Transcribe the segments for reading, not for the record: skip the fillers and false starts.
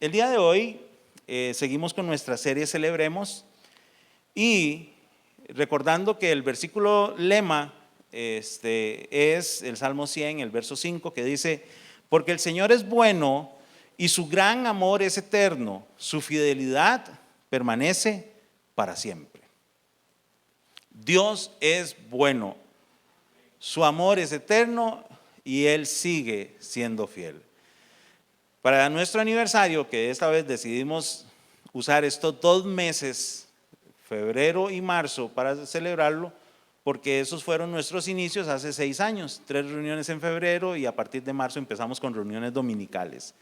El día de hoy seguimos con nuestra serie Celebremos y recordando que el versículo lema es el Salmo 100, el verso 5, que dice: porque el Señor es bueno y su gran amor es eterno, su fidelidad permanece para siempre. Dios es bueno, su amor es eterno y Él sigue siendo fiel. Para nuestro aniversario, que esta vez decidimos usar estos 2 meses, febrero y marzo, para celebrarlo, porque esos fueron nuestros inicios hace 6 años, 3 reuniones en febrero y a partir de marzo empezamos con reuniones dominicales.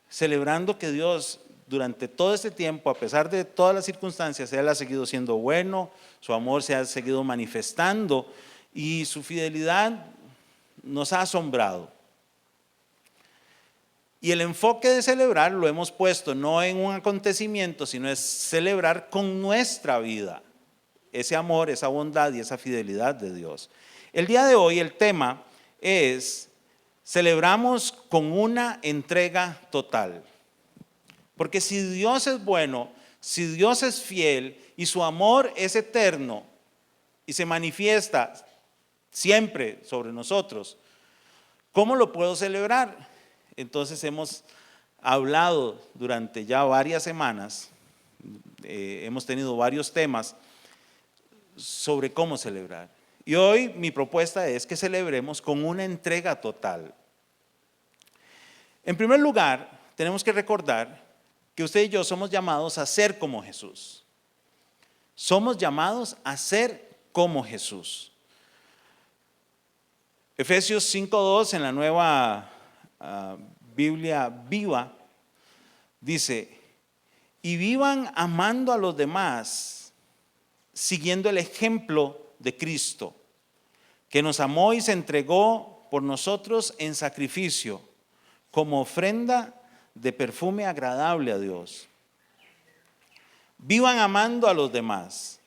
Celebrando que Dios durante todo este tiempo, a pesar de todas las circunstancias, Él ha seguido siendo bueno, su amor se ha seguido manifestando y su fidelidad nos ha asombrado. Y el enfoque de celebrar lo hemos puesto no en un acontecimiento, sino es celebrar con nuestra vida ese amor, esa bondad y esa fidelidad de Dios. El día de hoy el tema es: celebramos con una entrega total. Porque si Dios es bueno, si Dios es fiel y su amor es eterno y se manifiesta siempre sobre nosotros, ¿cómo lo puedo celebrar? Entonces hemos hablado durante ya varias semanas, hemos tenido varios temas sobre cómo celebrar. Y hoy mi propuesta es que celebremos con una entrega total. En primer lugar, tenemos que recordar que usted y yo somos llamados a ser como Jesús. Somos llamados a ser como Jesús. Efesios 5:2 en la nueva Biblia viva dice: y vivan amando a los demás, siguiendo el ejemplo de Cristo, que nos amó y se entregó por nosotros en sacrificio, como ofrenda de perfume agradable a Dios. Vivan amando a los demás,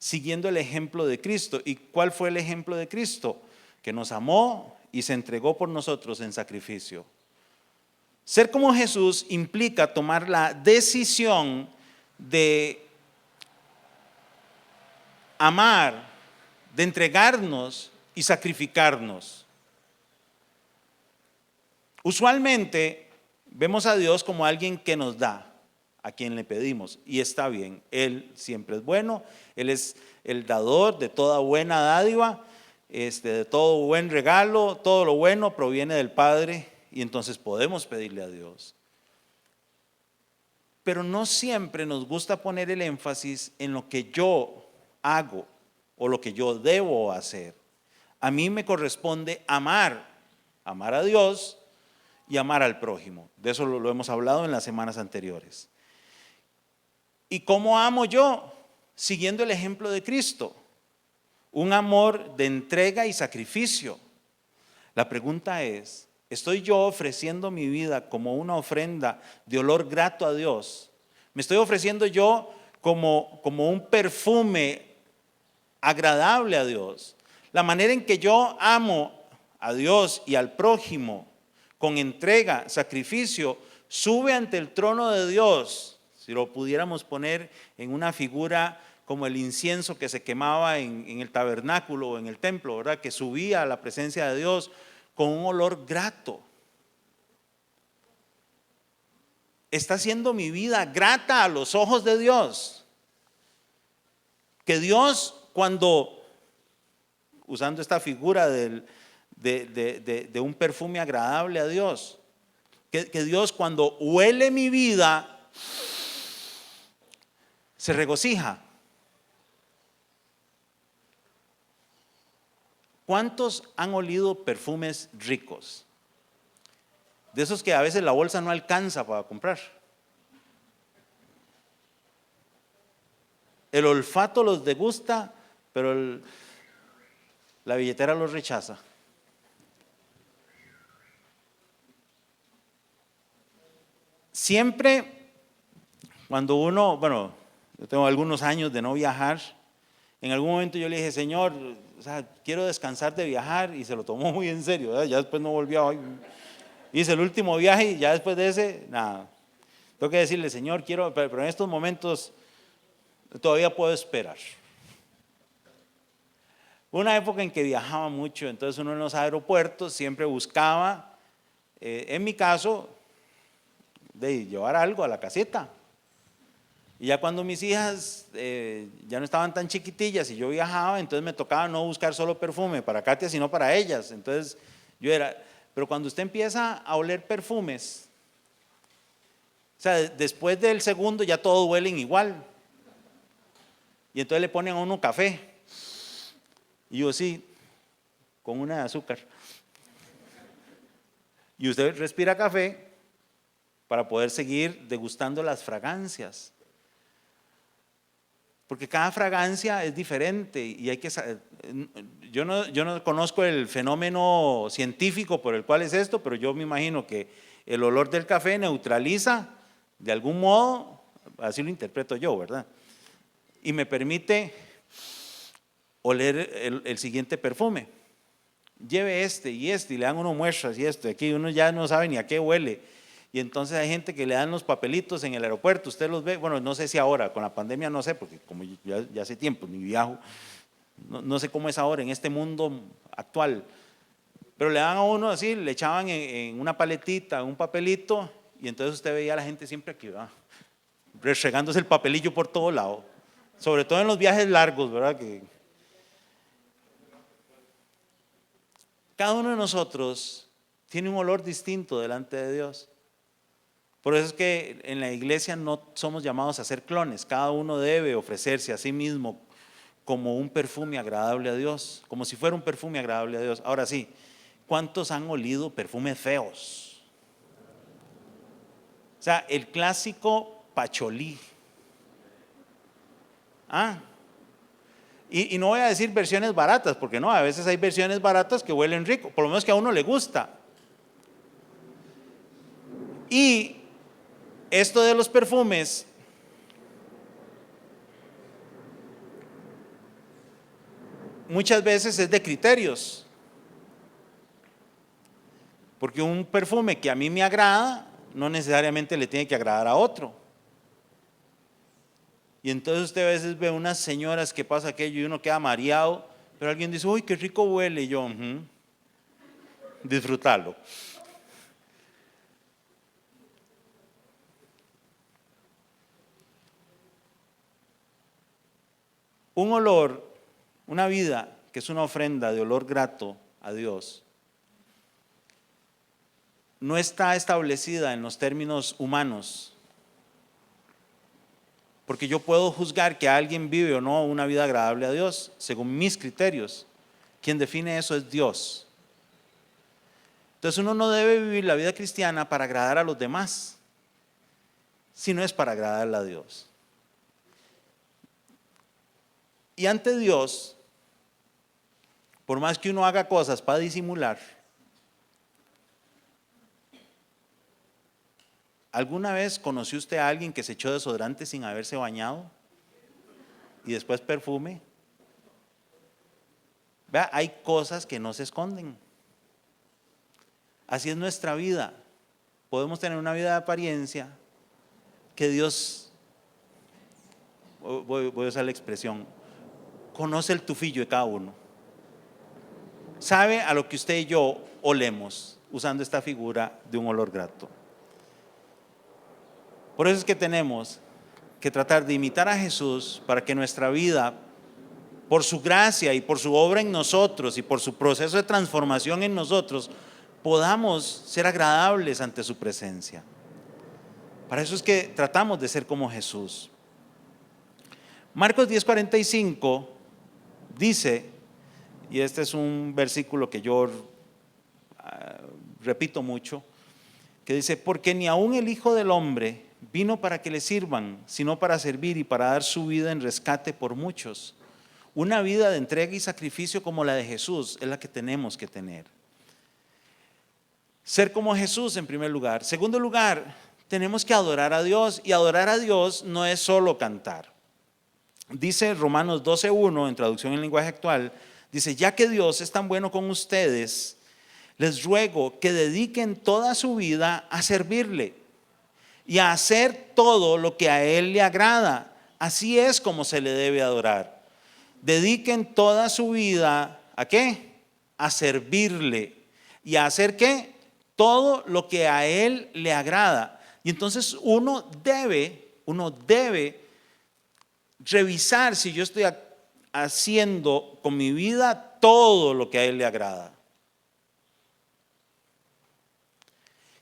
siguiendo el ejemplo de Cristo. ¿Y cuál fue el ejemplo de Cristo? Que nos amó y se entregó por nosotros en sacrificio. Ser como Jesús implica tomar la decisión de amar, de entregarnos y sacrificarnos. Usualmente vemos a Dios como alguien que nos da, a quien le pedimos, y está bien, Él siempre es bueno, Él es el dador de toda buena dádiva, de todo buen regalo, todo lo bueno proviene del Padre y entonces podemos pedirle a Dios. Pero no siempre nos gusta poner el énfasis en lo que yo hago o lo que yo debo hacer. A mí me corresponde amar a Dios y amar al prójimo. De eso lo hemos hablado en las semanas anteriores. ¿Y cómo amo yo? Siguiendo el ejemplo de Cristo. Un amor de entrega y sacrificio. La pregunta es: ¿estoy yo ofreciendo mi vida como una ofrenda de olor grato a Dios? ¿Me estoy ofreciendo yo como un perfume agradable a Dios? La manera en que yo amo a Dios y al prójimo con entrega, sacrificio, sube ante el trono de Dios. Si lo pudiéramos poner en una figura como el incienso que se quemaba en el tabernáculo o en el templo, ¿verdad? Que subía a la presencia de Dios con un olor grato. Está haciendo mi vida grata a los ojos de Dios. Que Dios, cuando, usando esta figura de un perfume agradable a Dios, que Dios cuando huele mi vida se regocija. ¿Cuántos han olido perfumes ricos? De esos que a veces la bolsa no alcanza para comprar. El olfato los degusta, pero la billetera los rechaza. Siempre cuando uno, yo tengo algunos años de no viajar, en algún momento yo le dije: Señor, quiero descansar de viajar, y se lo tomó muy en serio, ¿verdad? Ya después no volvió. Hice el último viaje y ya después de ese, nada. Tengo que decirle, Señor, quiero, pero en estos momentos todavía puedo esperar. Una época en que viajaba mucho, entonces uno en los aeropuertos siempre buscaba, en mi caso, de llevar algo a la caseta. Y ya cuando mis hijas ya no estaban tan chiquitillas y yo viajaba, entonces me tocaba no buscar solo perfume para Katia, sino para ellas. Entonces yo era, pero cuando usted empieza a oler perfumes, o sea, después del segundo ya todos huelen igual. Y entonces le ponen a uno café. Y yo sí, con una de azúcar. Y usted respira café para poder seguir degustando las fragancias. Porque cada fragancia es diferente y hay que saber. Yo no conozco el fenómeno científico por el cual es esto, pero yo me imagino que el olor del café neutraliza de algún modo, así lo interpreto yo, ¿verdad? Y me permite oler el siguiente perfume. Lleve este y le dan uno muestras y esto, y aquí uno ya no sabe ni a qué huele. Y entonces hay gente que le dan los papelitos en el aeropuerto, usted los ve, bueno, no sé si ahora, con la pandemia no sé, porque como ya hace tiempo, ni viajo, no sé cómo es ahora en este mundo actual, pero le dan a uno así, le echaban en una paletita, un papelito, y entonces usted veía a la gente siempre aquí, ¿verdad? Restregándose el papelillo por todo lado, sobre todo en los viajes largos, ¿verdad? Que cada uno de nosotros tiene un olor distinto delante de Dios. Por eso es que en la iglesia no somos llamados a ser clones. Cada uno debe ofrecerse a sí mismo como un perfume agradable a Dios, como si fuera un perfume agradable a Dios. Ahora sí, ¿cuántos han olido perfumes feos? O sea, el clásico pacholí. Y no voy a decir versiones baratas, porque no, a veces hay versiones baratas que huelen rico, por lo menos que a uno le gusta. Y esto de los perfumes muchas veces es de criterios, porque un perfume que a mí me agrada no necesariamente le tiene que agradar a otro. Y entonces usted a veces ve unas señoras que pasa aquello y uno queda mareado, pero alguien dice, uy, qué rico huele, y yo, disfrutarlo. Un olor, una vida que es una ofrenda de olor grato a Dios, no está establecida en los términos humanos, porque yo puedo juzgar que alguien vive o no una vida agradable a Dios según mis criterios. Quien define eso es Dios. Entonces uno no debe vivir la vida cristiana para agradar a los demás, sino es para agradarle a Dios. Y ante Dios, por más que uno haga cosas para disimular, ¿alguna vez conoció usted a alguien que se echó desodorante sin haberse bañado y después perfume? Vea, hay cosas que no se esconden. Así es nuestra vida. Podemos tener una vida de apariencia que Dios, voy a usar la expresión, conoce el tufillo de cada uno. Sabe a lo que usted y yo olemos, usando esta figura de un olor grato. Por eso es que tenemos que tratar de imitar a Jesús para que nuestra vida, por su gracia y por su obra en nosotros y por su proceso de transformación en nosotros, podamos ser agradables ante su presencia. Para eso es que tratamos de ser como Jesús. Marcos 10:45 dice, y este es un versículo que yo repito mucho, que dice, porque ni aun el Hijo del Hombre vino para que le sirvan, sino para servir y para dar su vida en rescate por muchos. Una vida de entrega y sacrificio como la de Jesús es la que tenemos que tener. Ser como Jesús en primer lugar. Segundo lugar, tenemos que adorar a Dios, y adorar a Dios no es solo cantar. Dice Romanos 12:1 en traducción en lenguaje actual, dice, ya que Dios es tan bueno con ustedes, les ruego que dediquen toda su vida a servirle y a hacer todo lo que a Él le agrada. Así es como se le debe adorar. Dediquen toda su vida ¿a qué? A servirle y a hacer ¿qué? Todo lo que a Él le agrada. Y entonces uno debe revisar si yo estoy haciendo con mi vida todo lo que a Él le agrada.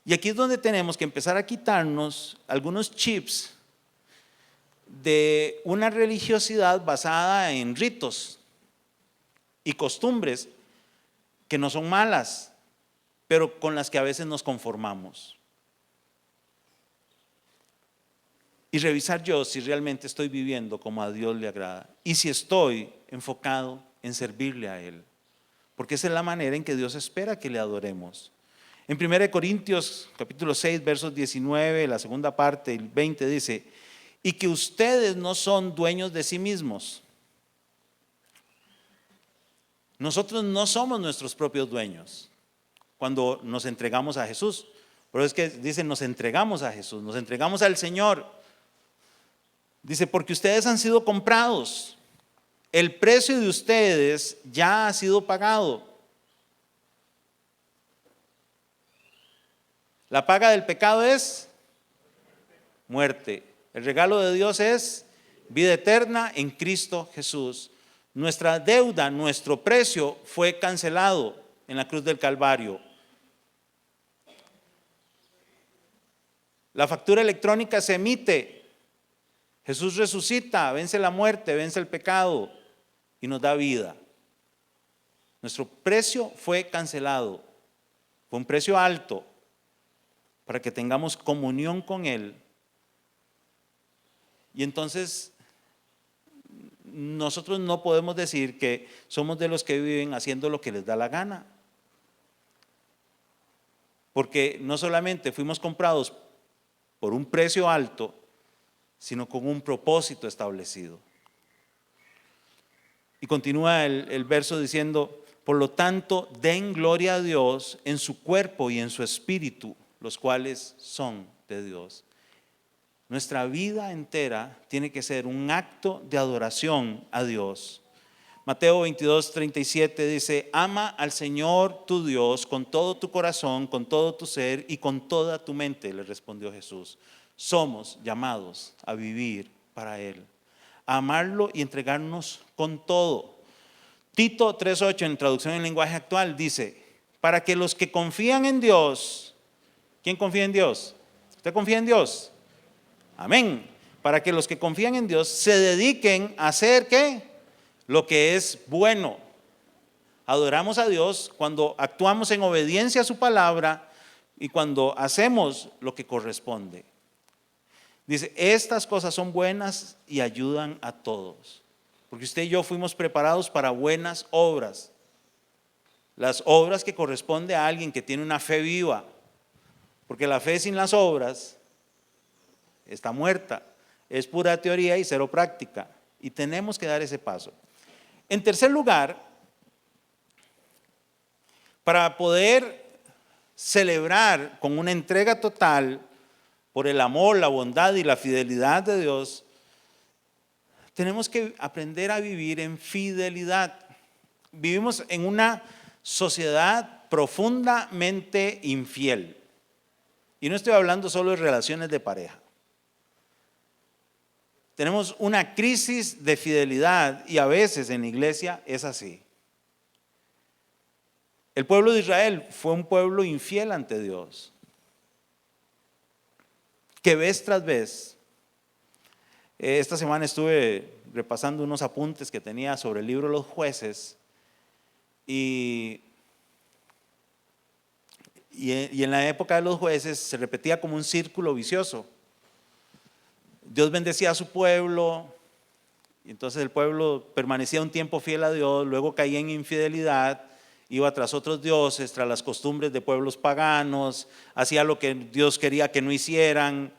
Y aquí es donde tenemos que empezar a quitarnos algunos chips de una religiosidad basada en ritos y costumbres que no son malas, pero con las que a veces nos conformamos. Y revisar yo si realmente estoy viviendo como a Dios le agrada y si estoy enfocado en servirle a Él, porque esa es la manera en que Dios espera que le adoremos. En 1 Corintios capítulo 6 versos 19, la segunda parte, el 20 dice: y que ustedes no son dueños de sí mismos. Nosotros no somos nuestros propios dueños cuando nos entregamos a Jesús. Pero es que dicen nos entregamos a Jesús, nos entregamos al Señor. Dice, porque ustedes han sido comprados. El precio de ustedes ya ha sido pagado. La paga del pecado es muerte. El regalo de Dios es vida eterna en Cristo Jesús. Nuestra deuda, nuestro precio fue cancelado en la cruz del Calvario. La factura electrónica se emite. Jesús resucita, vence la muerte, vence el pecado y nos da vida. Nuestro precio fue cancelado. Fue un precio alto para que tengamos comunión con Él. Y entonces nosotros no podemos decir que somos de los que viven haciendo lo que les da la gana. Porque no solamente fuimos comprados por un precio alto, sino con un propósito establecido. Y continúa el verso diciendo: por lo tanto, den gloria a Dios en su cuerpo y en su espíritu, los cuales son de Dios. Nuestra vida entera tiene que ser un acto de adoración a Dios. Mateo 22:37 dice: ama al Señor tu Dios con todo tu corazón, con todo tu ser y con toda tu mente, le respondió Jesús. Somos llamados a vivir para Él, a amarlo y entregarnos con todo. Tito 3:8 en traducción en lenguaje actual dice: para que los que confían en Dios, ¿quién confía en Dios? ¿Usted confía en Dios? Amén. Para que los que confían en Dios se dediquen a hacer ¿qué? Lo que es bueno. Adoramos a Dios cuando actuamos en obediencia a su palabra y cuando hacemos lo que corresponde. Dice, estas cosas son buenas y ayudan a todos. Porque usted y yo fuimos preparados para buenas obras. Las obras que corresponde a alguien que tiene una fe viva. Porque la fe sin las obras está muerta. Es pura teoría y cero práctica. Y tenemos que dar ese paso. En tercer lugar, para poder celebrar con una entrega total por el amor, la bondad y la fidelidad de Dios, tenemos que aprender a vivir en fidelidad. Vivimos en una sociedad profundamente infiel. Y no estoy hablando solo de relaciones de pareja. Tenemos una crisis de fidelidad y a veces en la iglesia es así. El pueblo de Israel fue un pueblo infiel ante Dios, que vez tras vez, esta semana estuve repasando unos apuntes que tenía sobre el libro de los jueces y en la época de los jueces se repetía como un círculo vicioso. Dios bendecía a su pueblo, y entonces el pueblo permanecía un tiempo fiel a Dios, luego caía en infidelidad, iba tras otros dioses, tras las costumbres de pueblos paganos, hacía lo que Dios quería que no hicieran,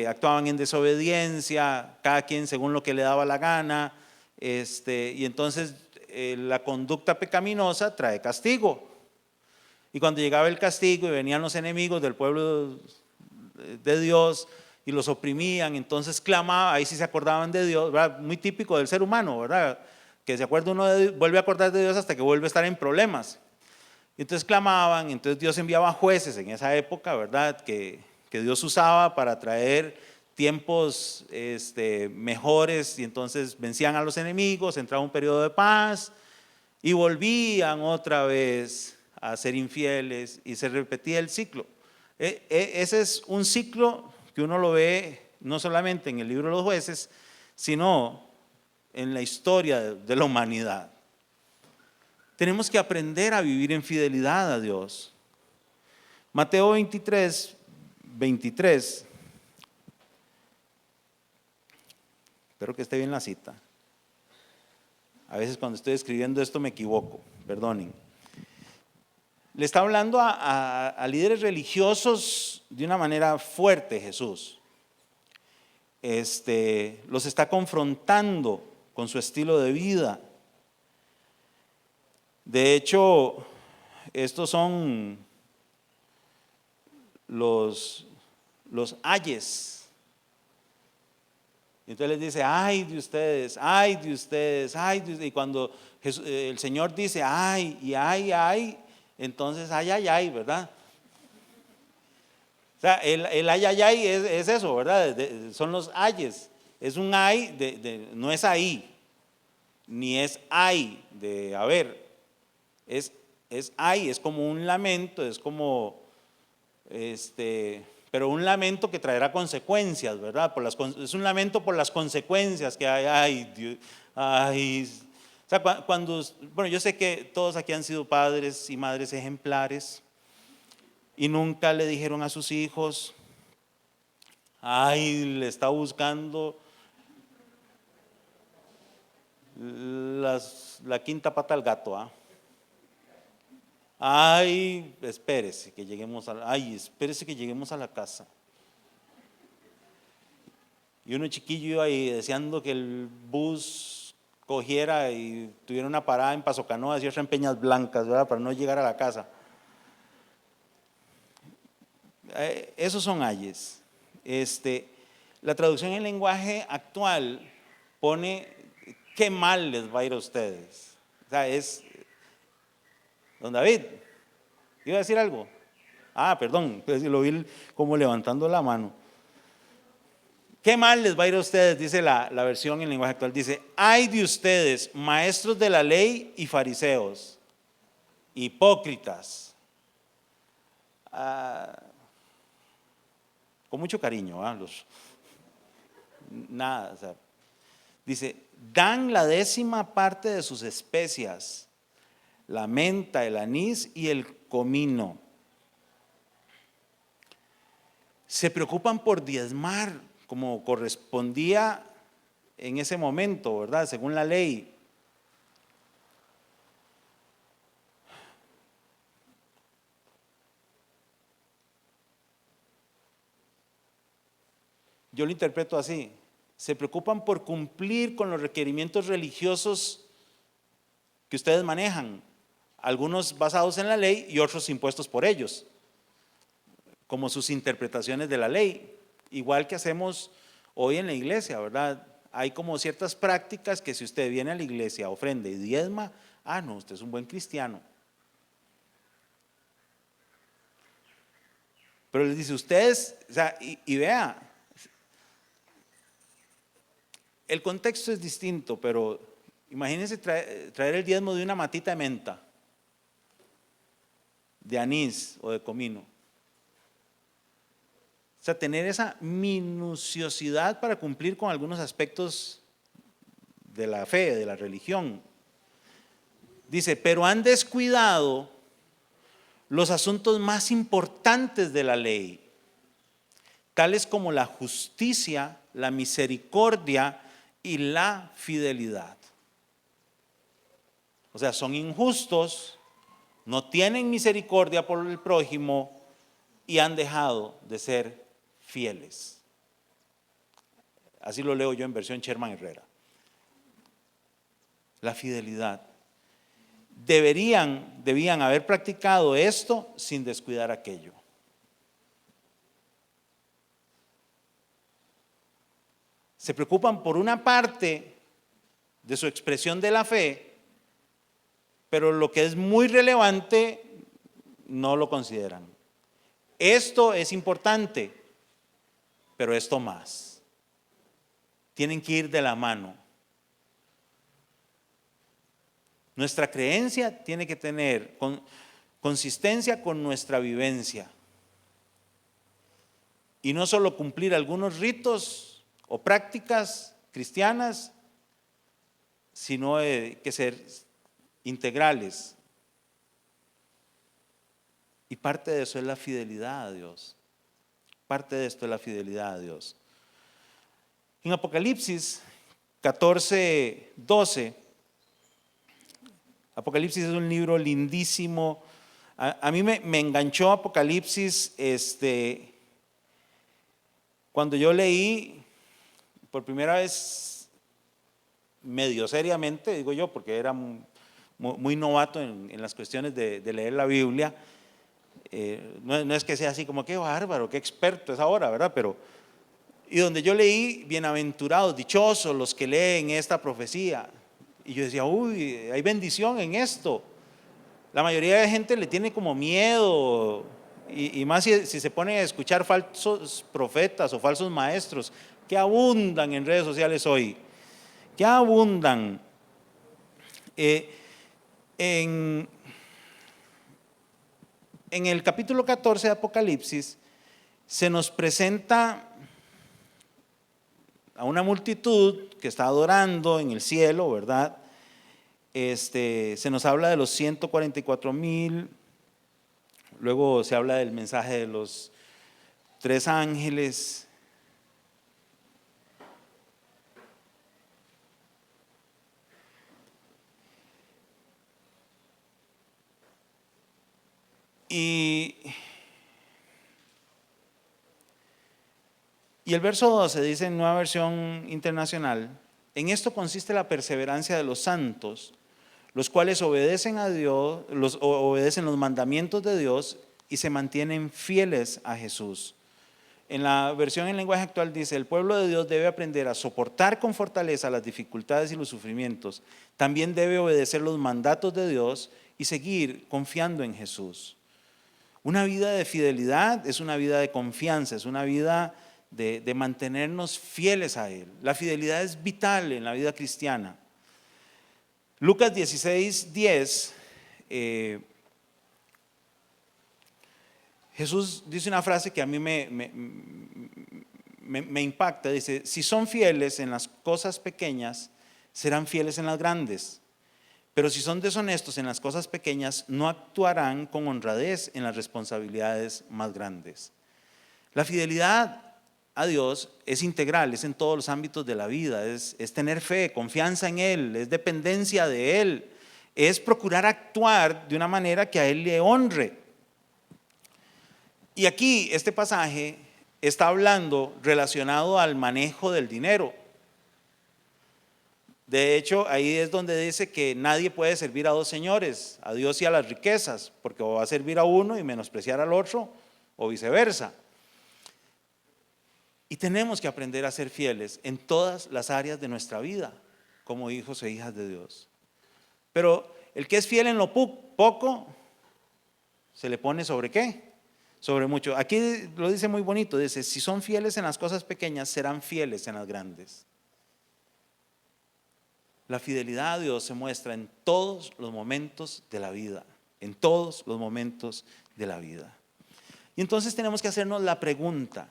actuaban en desobediencia, cada quien según lo que le daba la gana, y entonces la conducta pecaminosa trae castigo. Y cuando llegaba el castigo y venían los enemigos del pueblo de Dios y los oprimían, entonces clamaba, ahí sí se acordaban de Dios, ¿verdad? Muy típico del ser humano, ¿verdad? Que se acuerda uno vuelve a acordar de Dios hasta que vuelve a estar en problemas. Y entonces clamaban, entonces Dios enviaba jueces en esa época, ¿verdad? Que Dios usaba para traer tiempos mejores, y entonces vencían a los enemigos, entraba un periodo de paz y volvían otra vez a ser infieles y se repetía el ciclo. Ese es un ciclo que uno lo ve no solamente en el libro de los jueces, sino en la historia de la humanidad. Tenemos que aprender a vivir en fidelidad a Dios. Mateo 23, 23. Espero que esté bien la cita. A veces cuando estoy escribiendo esto me equivoco, perdonen. Le está hablando a líderes religiosos de una manera fuerte Jesús. Los está confrontando con su estilo de vida. De hecho, estos son los ayes. Entonces les dice, ay de ustedes, ay de ustedes, ay de ustedes. Y cuando el Señor dice, ay, y ay, entonces ay, ¿verdad? O sea, el ay es eso, ¿verdad? Son los ayes. Es un ay, no es ahí, ni es ay de haber. Es ay, es como un lamento, es como, pero un lamento que traerá consecuencias, ¿verdad? Es un lamento por las consecuencias que hay, ay, Dios, ay. O sea, bueno, yo sé que todos aquí han sido padres y madres ejemplares y nunca le dijeron a sus hijos, ay, le está buscando la quinta pata al gato, ¿ah? Ay, espérese que lleguemos a la casa. Y uno chiquillo iba ahí deseando que el bus cogiera y tuviera una parada en Paso Canoas y otra en Peñas Blancas, ¿verdad? Para no llegar a la casa. Esos son ayes. La traducción en lenguaje actual pone qué mal les va a ir a ustedes. O sea, don David, ¿iba a decir algo? Ah, perdón, pues lo vi como levantando la mano. ¿Qué mal les va a ir a ustedes? Dice la versión en lenguaje actual. Dice, ay de ustedes, maestros de la ley y fariseos, hipócritas. Con mucho cariño, nada, o sea, dice, dan la 10ª parte de sus especias, la menta, el anís y el comino. Se preocupan por diezmar como correspondía en ese momento, ¿verdad? Según la ley. Yo lo interpreto así. Se preocupan por cumplir con los requerimientos religiosos que ustedes manejan, algunos basados en la ley y otros impuestos por ellos, como sus interpretaciones de la ley, igual que hacemos hoy en la iglesia, ¿verdad? Hay como ciertas prácticas que si usted viene a la iglesia, ofrenda y diezma, no, usted es un buen cristiano. Pero les dice, ustedes, o sea, y vea, el contexto es distinto, pero imagínense traer el diezmo de una matita de menta, de anís o de comino. O sea, tener esa minuciosidad para cumplir con algunos aspectos de la fe, de la religión. Dice, pero han descuidado los asuntos más importantes de la ley, tales como la justicia, la misericordia y la fidelidad. O sea, son injustos, no tienen misericordia por el prójimo y han dejado de ser fieles. Así lo leo yo en versión Sherman Herrera. La fidelidad. debían haber practicado esto sin descuidar aquello. Se preocupan por una parte de su expresión de la fe, pero lo que es muy relevante no lo consideran. Esto es importante, pero esto más. Tienen que ir de la mano. Nuestra creencia tiene que tener consistencia con nuestra vivencia. Y no solo cumplir algunos ritos o prácticas cristianas, sino que ser integrales. Y parte de eso es la fidelidad a Dios. Parte de esto es la fidelidad a Dios. En Apocalipsis 14:12, Apocalipsis es un libro lindísimo. A mí me enganchó Apocalipsis cuando yo leí por primera vez medio seriamente, digo yo, porque era muy novato en las cuestiones de leer la Biblia. No es que sea así como qué bárbaro, qué experto es ahora, ¿verdad? Y donde yo leí, bienaventurados, dichosos los que leen esta profecía. Y yo decía, uy, hay bendición en esto. La mayoría de gente le tiene como miedo, y más si se pone a escuchar falsos profetas o falsos maestros, que abundan en redes sociales hoy, que abundan. En el capítulo 14 de Apocalipsis se nos presenta a una multitud que está adorando en el cielo, ¿verdad? Se nos habla de los 144,000, luego se habla del mensaje de los 3 ángeles. Y el verso 12 dice en Nueva Versión Internacional: en esto consiste la perseverancia de los santos, los cuales obedecen a Dios, obedecen los mandamientos de Dios y se mantienen fieles a Jesús. En la versión en lenguaje actual dice: el pueblo de Dios debe aprender a soportar con fortaleza las dificultades y los sufrimientos. También debe obedecer los mandatos de Dios y seguir confiando en Jesús. Una vida de fidelidad es una vida de confianza, es una vida de mantenernos fieles a Él. La fidelidad es vital en la vida cristiana. Lucas 16:10, Jesús dice una frase que a mí me impacta. Dice: si son fieles en las cosas pequeñas, serán fieles en las grandes. Pero si son deshonestos en las cosas pequeñas, no actuarán con honradez en las responsabilidades más grandes. La fidelidad a Dios es integral, es en todos los ámbitos de la vida, es tener fe, confianza en Él, es dependencia de Él, es procurar actuar de una manera que a Él le honre. Y aquí este pasaje está hablando relacionado al manejo del dinero. De hecho, ahí es donde dice que nadie puede servir a 2 señores, a Dios y a las riquezas, porque o va a servir a uno y menospreciar al otro, o viceversa. Y tenemos que aprender a ser fieles en todas las áreas de nuestra vida, como hijos e hijas de Dios. Pero el que es fiel en lo poco, se le pone ¿sobre qué? Sobre mucho. Aquí lo dice muy bonito, dice: si son fieles en las cosas pequeñas, serán fieles en las grandes. La fidelidad a Dios se muestra en todos los momentos de la vida, en todos los momentos de la vida. Y entonces tenemos que hacernos la pregunta,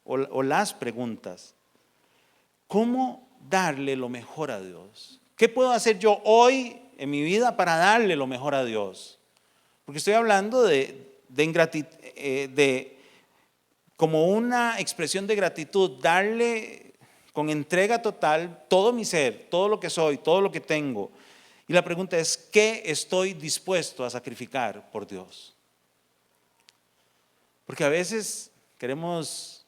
o las preguntas: ¿cómo darle lo mejor a Dios? ¿Qué puedo hacer yo hoy en mi vida para darle lo mejor a Dios? Porque estoy hablando de como una expresión de gratitud, darle con entrega total todo mi ser, todo lo que soy, todo lo que tengo. Y la pregunta es: ¿qué estoy dispuesto a sacrificar por Dios? Porque a veces queremos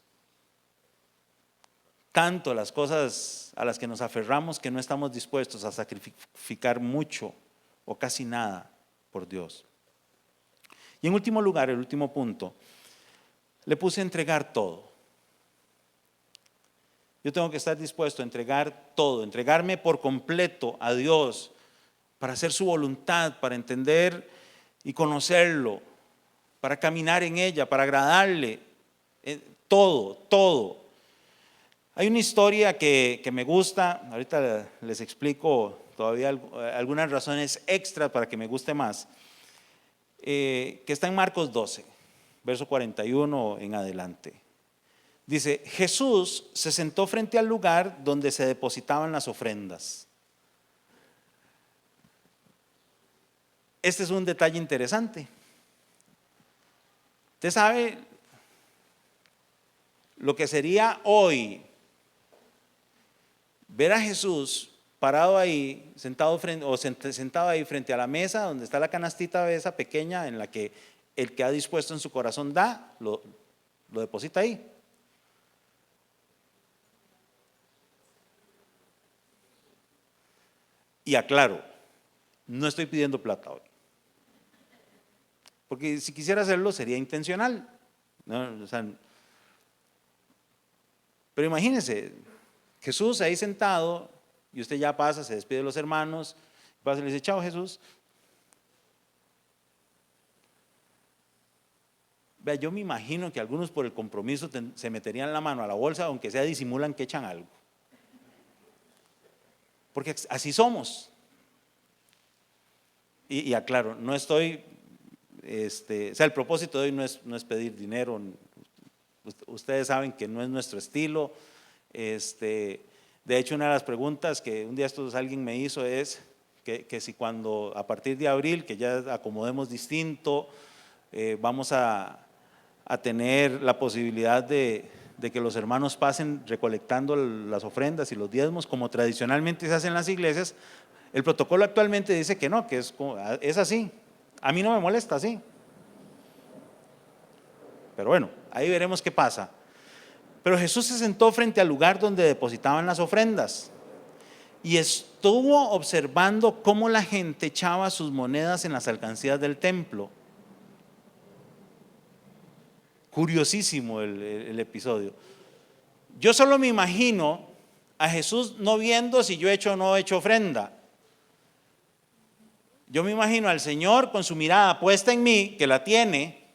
tanto las cosas a las que nos aferramos que no estamos dispuestos a sacrificar mucho o casi nada por Dios. Y en último lugar, el último punto, le puse entregar todo. Yo tengo que estar dispuesto a entregar todo, entregarme por completo a Dios para hacer su voluntad, para entender y conocerlo, para caminar en ella, para agradarle, todo, todo. Hay una historia que me gusta, ahorita les explico todavía algunas razones extras para que me guste más, que está en Marcos 12, verso 41 en adelante. Dice, Jesús se sentó frente al lugar donde se depositaban las ofrendas. Este es un detalle interesante. Usted sabe lo que sería hoy ver a Jesús parado ahí, sentado ahí frente a la mesa donde está la canastita esa pequeña en la que el que ha dispuesto en su corazón da, lo deposita ahí. Y aclaro, no estoy pidiendo plata hoy, porque si quisiera hacerlo sería intencional, ¿no? O sea, pero imagínense, Jesús ahí sentado y usted ya pasa, se despide de los hermanos, pasa y le dice, chao Jesús. Vea, yo me imagino que algunos por el compromiso se meterían la mano a la bolsa, aunque sea disimulan que echan algo. Porque así somos. Y aclaro, no estoy, o sea, el propósito de hoy no es pedir dinero. Ustedes saben que no es nuestro estilo. De hecho, una de las preguntas que un día alguien me hizo es que si cuando a partir de abril, que ya acomodemos distinto, vamos a tener la posibilidad de que los hermanos pasen recolectando las ofrendas y los diezmos como tradicionalmente se hace en las iglesias. El protocolo actualmente dice que no, que es así. A mí no me molesta así. Pero bueno, ahí veremos qué pasa. Pero Jesús se sentó frente al lugar donde depositaban las ofrendas y estuvo observando cómo la gente echaba sus monedas en las alcancías del templo. Curiosísimo el episodio. Yo solo me imagino a Jesús no viendo si yo he hecho o no he hecho ofrenda. Yo me imagino al Señor con su mirada puesta en mí, que la tiene,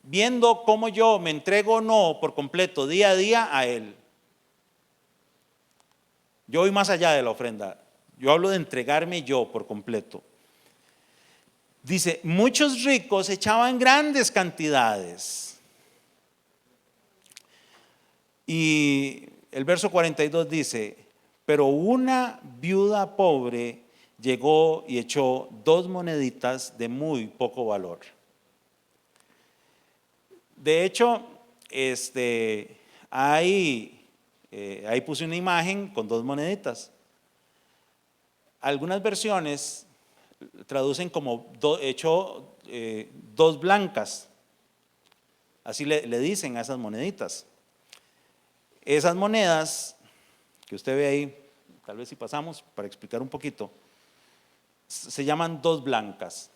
viendo cómo yo me entrego o no por completo día a día a Él. Yo voy más allá de la ofrenda, yo hablo de entregarme yo por completo. Dice, muchos ricos echaban grandes cantidades. Y el verso 42 dice, pero una viuda pobre llegó y echó 2 moneditas de muy poco valor. De hecho, ahí puse una imagen con 2 moneditas. Algunas versiones traducen como echó 2 blancas. Así le dicen a esas moneditas. Esas monedas que usted ve ahí, tal vez si pasamos para explicar un poquito, se llaman 2 blancas,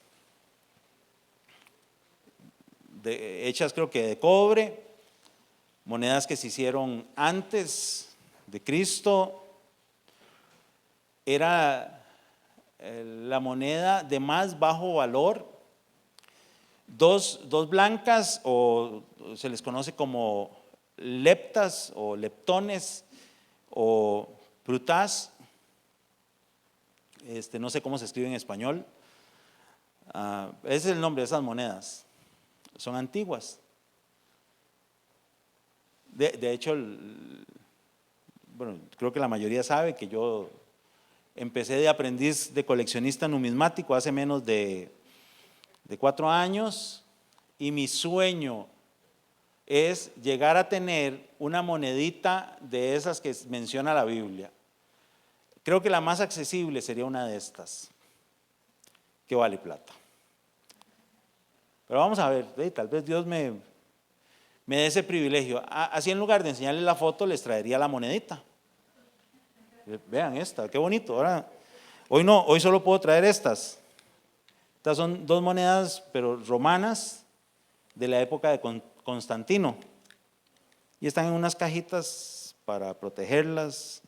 hechas creo que de cobre, monedas que se hicieron antes de Cristo. Era la moneda de más bajo valor. Dos blancas, o se les conoce como leptas o leptones o prutas. No sé cómo se escribe en español. Ese es el nombre de esas monedas. Son antiguas. De hecho, bueno, creo que la mayoría sabe que yo empecé de aprendiz de coleccionista numismático hace menos de 4 años, y mi sueño es llegar a tener una monedita de esas que menciona la Biblia. Creo que la más accesible sería una de estas, que vale plata. Pero vamos a ver, tal vez Dios me dé ese privilegio. Así, en lugar de enseñarles la foto, les traería la monedita. Vean esta, qué bonito. Hoy no, hoy solo puedo traer estas. Estas son dos monedas, pero romanas, de la época de Constantino. Y están en unas cajitas para protegerlas.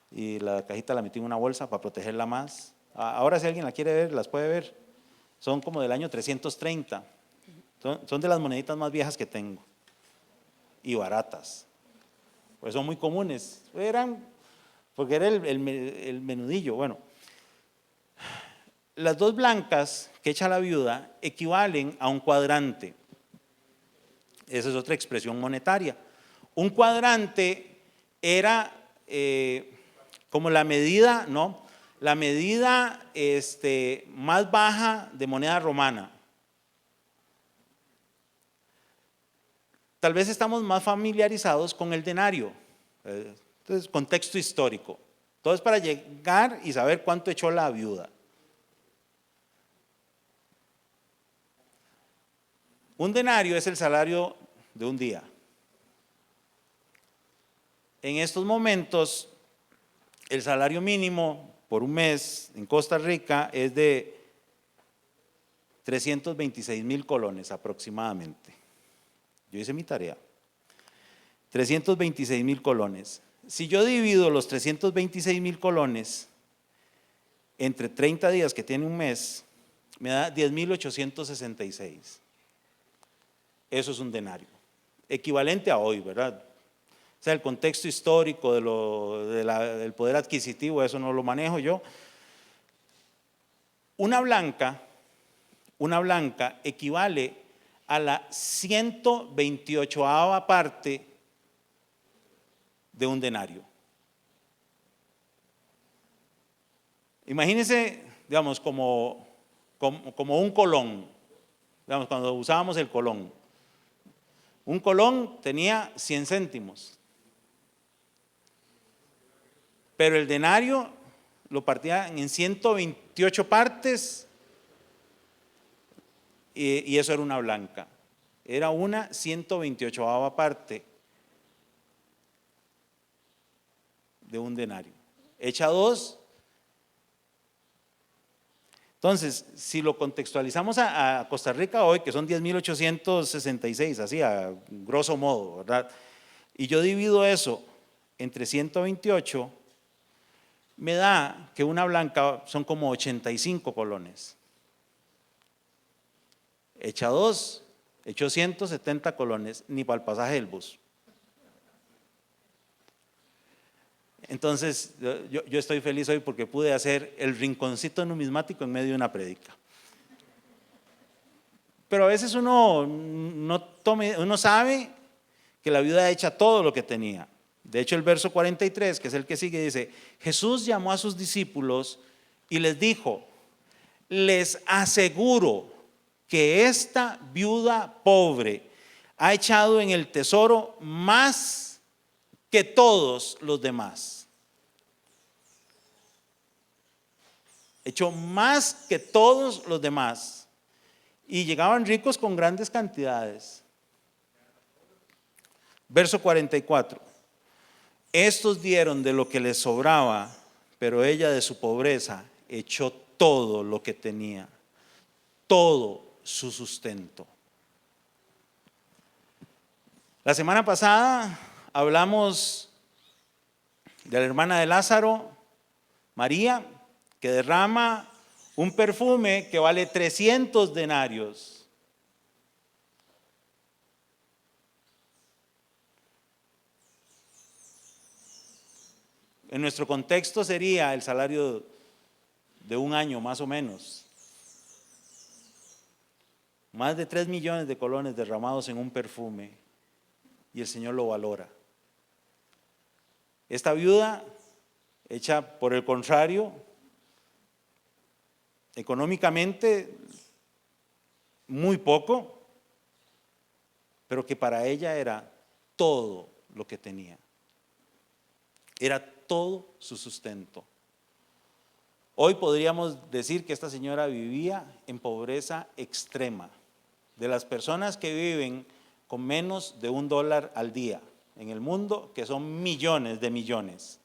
Y la cajita la metí en una bolsa para protegerla más. Ahora si alguien la quiere ver, las puede ver. Son como del año 330. Son de las moneditas más viejas que tengo. Y baratas. Pues son muy comunes. Porque era el menudillo. Bueno, las dos blancas que echa la viuda equivalen a un cuadrante. Esa es otra expresión monetaria. Un cuadrante era como la medida, ¿no? La medida más baja de moneda romana. Tal vez estamos más familiarizados con el denario. Entonces, contexto histórico. Todo es para llegar y saber cuánto echó la viuda. Un denario es el salario de un día. En estos momentos, el salario mínimo por un mes en Costa Rica es de 326,000 colones aproximadamente. Yo hice mi tarea. 326,000 colones. Si yo divido los 326,000 colones entre 30 días que tiene un mes, me da 10,866. Eso es un denario, equivalente a hoy, ¿verdad? O sea, el contexto histórico del poder adquisitivo, eso no lo manejo yo. Una blanca equivale a la 128ª parte de un denario. Imagínense, digamos, como un colón, digamos, cuando usábamos el colón. Un colón tenía 100 céntimos, pero el denario lo partían en 128 partes y eso era una blanca. Era una 128ª parte de un denario. Hecha dos. Entonces, si lo contextualizamos a Costa Rica hoy, que son 10,866, así a grosso modo, ¿verdad? Y yo divido eso entre 128, me da que una blanca son como 85 colones. Hecha dos, echó 170 colones, ni para el pasaje del bus. Entonces, yo estoy feliz hoy porque pude hacer el rinconcito numismático en medio de una prédica. Pero a veces uno sabe que la viuda echa todo lo que tenía. De hecho, el verso 43, que es el que sigue, dice: Jesús llamó a sus discípulos y les dijo: les aseguro que esta viuda pobre ha echado en el tesoro más que todos los demás. Echó más que todos los demás. Y llegaban ricos con grandes cantidades. Verso 44. Estos dieron de lo que les sobraba, pero ella de su pobreza echó todo lo que tenía, todo su sustento. La semana pasada hablamos de la hermana de Lázaro, María, que derrama un perfume que vale 300 denarios. En nuestro contexto sería el salario de un año más o menos. Más de 3 millones de colones derramados en un perfume, y el Señor lo valora. Esta viuda, hecha por el contrario, económicamente muy poco, pero que para ella era todo lo que tenía. Era todo su sustento. Hoy podríamos decir que esta señora vivía en pobreza extrema, de las personas que viven con menos de $1 al día en el mundo, que son millones de millones.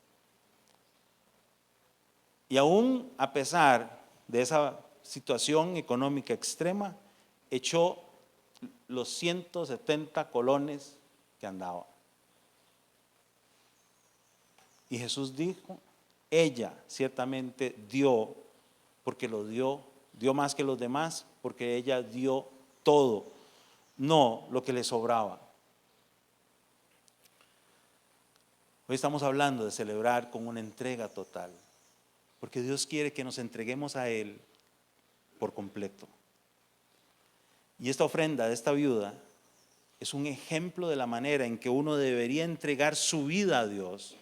Y aún a pesar de esa situación económica extrema, echó los 170 colones que andaba. Y Jesús dijo, ella ciertamente dio, porque lo dio más que los demás, porque ella dio todo, no lo que le sobraba. Hoy estamos hablando de celebrar con una entrega total, porque Dios quiere que nos entreguemos a Él por completo. Y esta ofrenda de esta viuda es un ejemplo de la manera en que uno debería entregar su vida a Dios.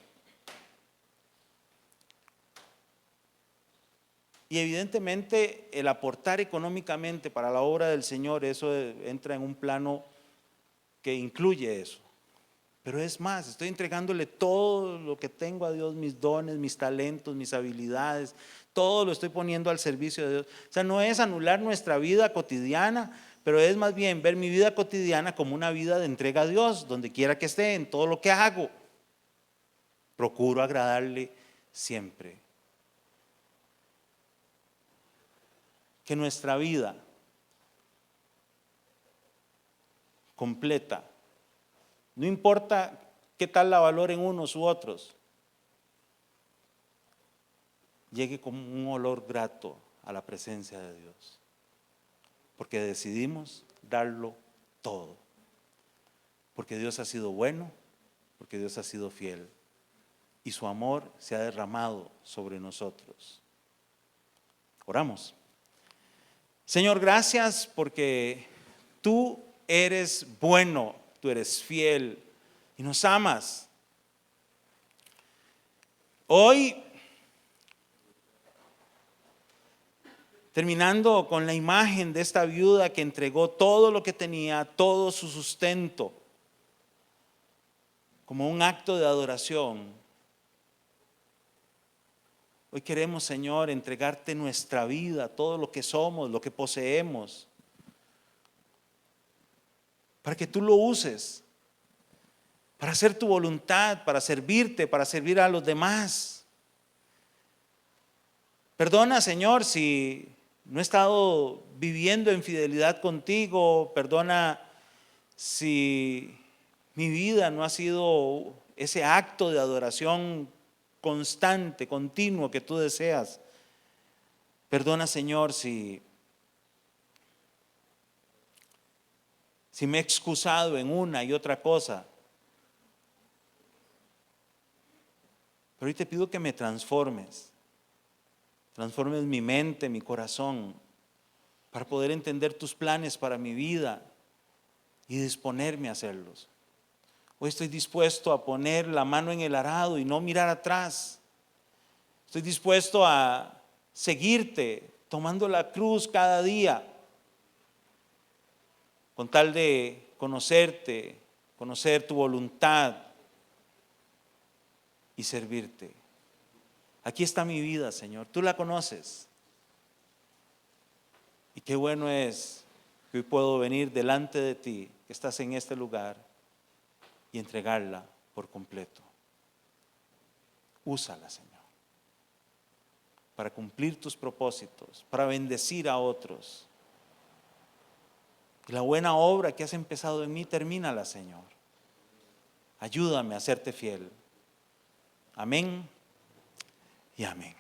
Y evidentemente el aportar económicamente para la obra del Señor, eso entra en un plano que incluye eso. Pero es más, estoy entregándole todo lo que tengo a Dios, mis dones, mis talentos, mis habilidades, todo lo estoy poniendo al servicio de Dios. O sea, no es anular nuestra vida cotidiana, pero es más bien ver mi vida cotidiana como una vida de entrega a Dios, donde quiera que esté, en todo lo que hago. Procuro agradarle siempre. Que nuestra vida completa, no importa qué tal la valoren unos u otros, llegue como un olor grato a la presencia de Dios, porque decidimos darlo todo, porque Dios ha sido bueno, porque Dios ha sido fiel y su amor se ha derramado sobre nosotros. Oramos. Señor, gracias porque tú eres bueno, tú eres fiel y nos amas. Hoy, terminando con la imagen de esta viuda que entregó todo lo que tenía, todo su sustento, como un acto de adoración. Hoy queremos, Señor, entregarte nuestra vida, todo lo que somos, lo que poseemos, para que tú lo uses, para hacer tu voluntad, para servirte, para servir a los demás. Perdona, Señor, si no he estado viviendo en fidelidad contigo. Perdona si mi vida no ha sido ese acto de adoración constante, continuo que tú deseas. Perdona, Señor, si me he excusado en una y otra cosa. Pero hoy te pido que me transformes mi mente, mi corazón, para poder entender tus planes para mi vida y disponerme a hacerlos. Hoy estoy dispuesto a poner la mano en el arado y no mirar atrás. Estoy dispuesto a seguirte, tomando la cruz cada día, con tal de conocerte, conocer tu voluntad y servirte. Aquí está mi vida, Señor, tú la conoces. Y qué bueno es que hoy puedo venir delante de ti, que estás en este lugar, y entregarla por completo. Úsala, Señor, para cumplir tus propósitos, para bendecir a otros. Y la buena obra que has empezado en mí, termínala, Señor. Ayúdame a serte fiel. Amén y amén.